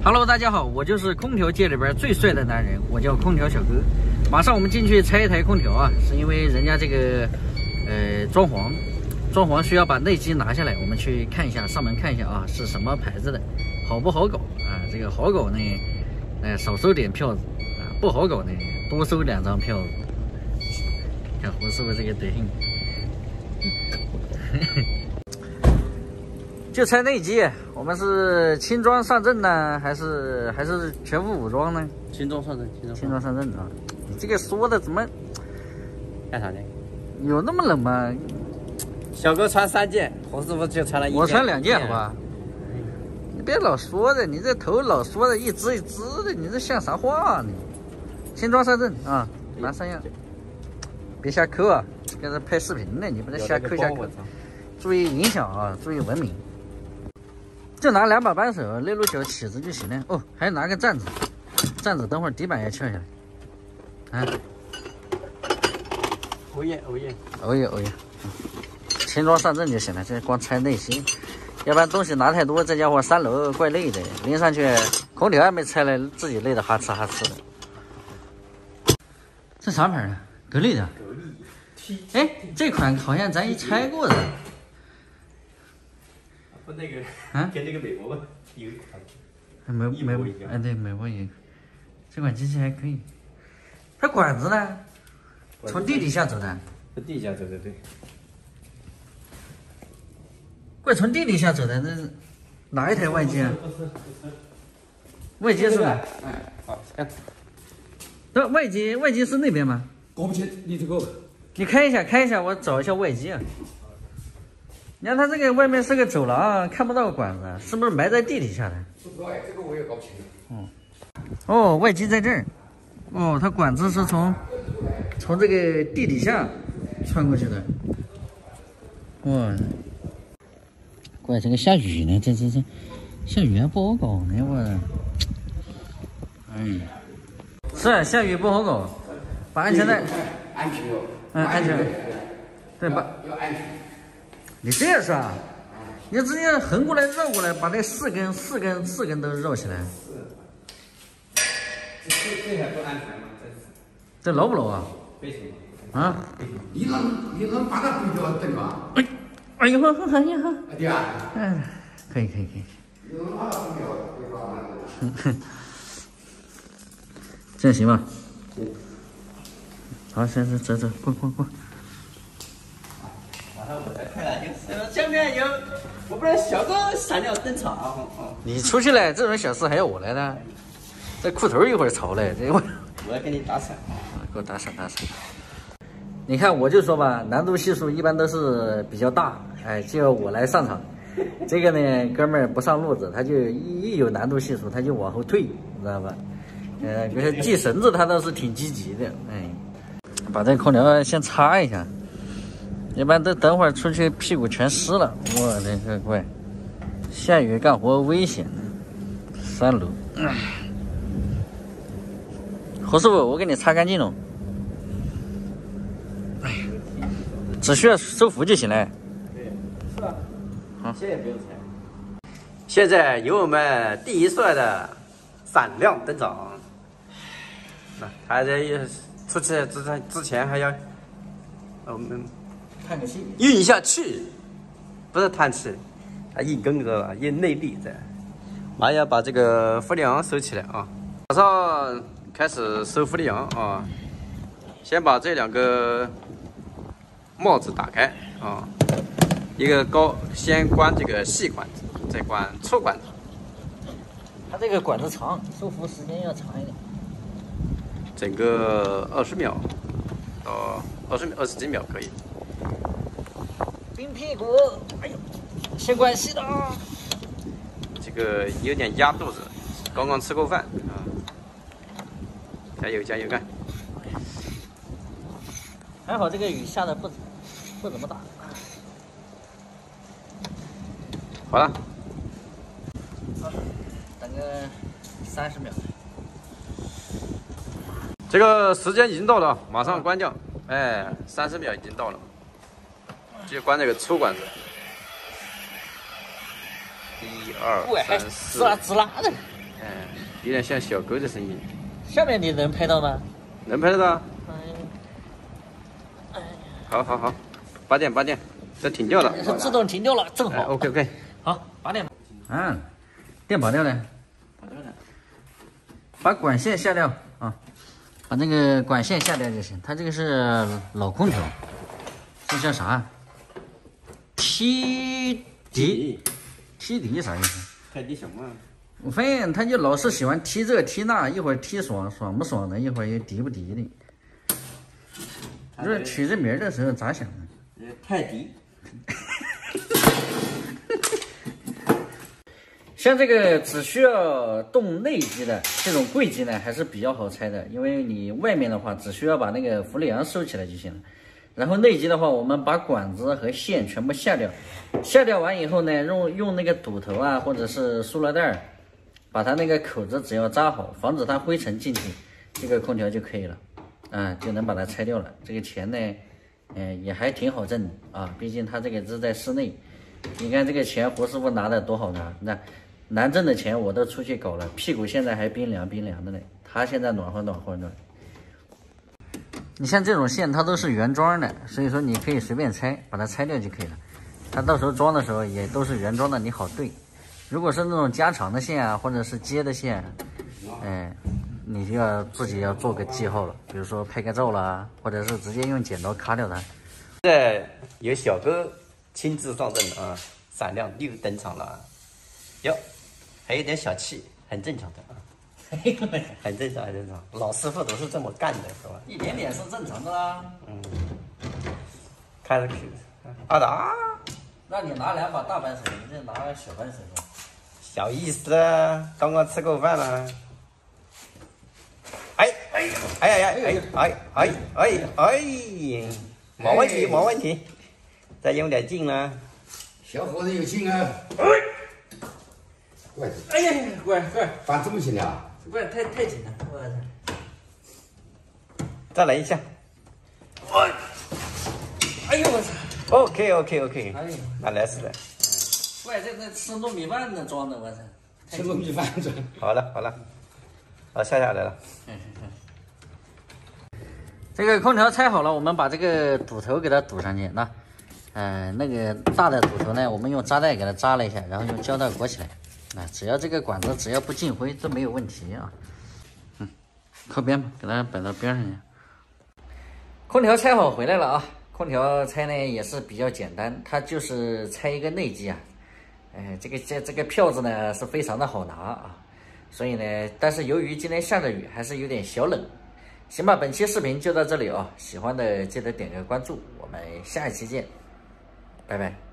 Hello， 大家好，我就是空调界里边最帅的男人，我叫空调小哥。马上我们进去拆一台空调啊，是因为人家这个装潢需要把内机拿下来，我们去看一下，上门看一下啊，是什么牌子的，好不好搞啊？这个好搞呢，少收点票子啊；不好搞呢，多收2张票子。看胡师傅这个德行。就拆内机，我们是轻装上阵呢，还是全副武装呢？轻装上阵，轻装上阵啊！你这个说的怎么？干啥呢？有那么冷吗？小哥穿3件，胡师傅就穿了1件。我穿2件，好吧？你别老说的，你这头老说的一支一支的，你这像啥话呢？轻装上阵啊，拿3样，别瞎抠啊！跟着拍视频呢，你不能瞎抠瞎抠。注意影响啊，注意文明。就拿2把扳手，那路脚起子就行了。哦，还拿个站子，等会儿底板也撬下来。啊，欧耶。轻装上阵就行了，这光拆内芯，要不然东西拿太多，这家伙3楼怪累的，拎上去空调还没拆来，自己累得哈哧哈哧的。这啥牌的？格力的。哎，这款好像咱拆过的。那个啊，跟那个美国有一款，对，美国也，这款机器还可以。它管子呢？从地底下走的。从地下走的，对。怪从地底下走的，那是哪一台外机啊？外机是吧？哎，好，看。那外机是那边吗？搞不清，你这个。你开一下，我找一下外机啊。你看它这个外面是个走廊，看不到管子，是不是埋在地底下的？不知道哎，这个我也搞不清。哦，外机在这儿。哦，它管子是从这个地底下穿过去的。哇，怪这个下雨呢，这下雨还不好搞呢，我。是下雨不好搞，把安全带。安全哟。安全。对，要安全。你这样说啊？你直接横过来绕过来，把那4根都绕起来。这还不安全吗？这牢不牢啊？为什么？啊？你能把它对掉对吧？哎呀，对啊。可以。你能把它对掉对吧？这样行吧？好，行，走，过。我来看了，下面有我们的小哥闪亮登场。你出去了，这种小事还要我来呢？这裤头一会儿潮了，这会我要给你打伞。给我打伞。你看，我就说吧，难度系数一般都是比较大，就要我来上场。这个呢，哥们儿不上路子，他就一有难度系数，他就往后退，你知道吧？比如系绳子，他倒是挺积极的。把这空调先擦一下。一般都等会儿出去屁股全湿了，我的个乖！下雨干活危险。3楼，胡师傅，我给你擦干净了。只需要收服就行了。对，是吧？好，现在不用拆。现在由我们第一帅的闪亮登场。他这出去之前还要我们。看个戏，运一下气，不是叹气，它硬根知道吧？硬内力在。马上要把这个氟利昂收起来啊！马上开始收氟利昂啊！先把这2个帽子打开啊！一个先关这个细管子，再关粗管子。它这个管子长，收服时间要长一点。整个20秒到20几秒可以。冰屁股，哎呦，先关系的啊！这个有点压肚子，刚刚吃过饭啊！加油干！还好这个雨下的不怎么大。好了，等个30秒。这个时间已经到了，马上关掉。30秒已经到了。就关这个粗管子。1、2、3、4，滋啦的。哎，有点像小狗的声音。下面你能拍到吗？能拍得到？哎，好好好，8点，这停掉了。是自动停掉了，正好。OK， 好，8点。电跑掉了。把管线下掉啊，把那个管线下掉就行。它这个是老空调，这叫啥？T D 啥意思？太低什么？我发现他就老是喜欢提这提那，一会儿提爽不爽的，一会儿又低不低的。不是取这名的时候咋想的？太低。像这个只需要动内机的这种柜机呢，还是比较好拆的，因为你外面的话只需要把那个氟利昂收起来就行了。然后内机的话，我们把管子和线全部下掉，下掉完以后呢，用那个堵头啊，或者是塑料袋，把它那个口子只要扎好，防止它灰尘进去，这个空调就可以了，就能把它拆掉了。这个钱呢，也还挺好挣的啊，毕竟它这个是在室内。你看这个钱胡师傅拿的多好拿，那难挣的钱我都出去搞了，屁股现在还冰凉的呢，他现在暖和的。你像这种线它都是原装的，所以说你可以随便拆，把它拆掉就可以了。它到时候装的时候也都是原装的，你好对。如果是那种加长的线啊，或者是接的线，你就要自己要做个记号了，比如说拍个照啦，或者是直接用剪刀卡掉它。现在有小哥亲自上阵啊，闪亮又登场了。哟，还有点小气，很正常的啊。很正常，老师傅都是这么干的，是吧？一点点是正常的啦。看着去，阿达，让你拿2把大扳手，你这拿个小扳手。小意思啊，刚刚吃过饭了。没问题，再用点劲呢。小伙子有劲啊！怪，哎呀，乖，搬这么紧啊？怪太紧了，我操！再来一下。哎呦我操 ！OK， 哎呦，那来死了。怪这吃糯米饭呢装的，我操！吃糯米饭装。好了，下来了。这个空调拆好了，我们把这个堵头给它堵上去。那个大的堵头呢，我们用扎带给它扎了一下，然后用胶带裹起来。只要这个管子只要不进灰，都没有问题啊。靠边吧，给它摆到边上去。空调拆好回来了啊！空调拆呢也是比较简单，它就是拆一个内机啊。这个票子呢是非常的好拿啊，所以呢，但是由于今天下着雨，还是有点小冷。行吧，本期视频就到这里啊，喜欢的记得点个关注，我们下一期见，拜拜。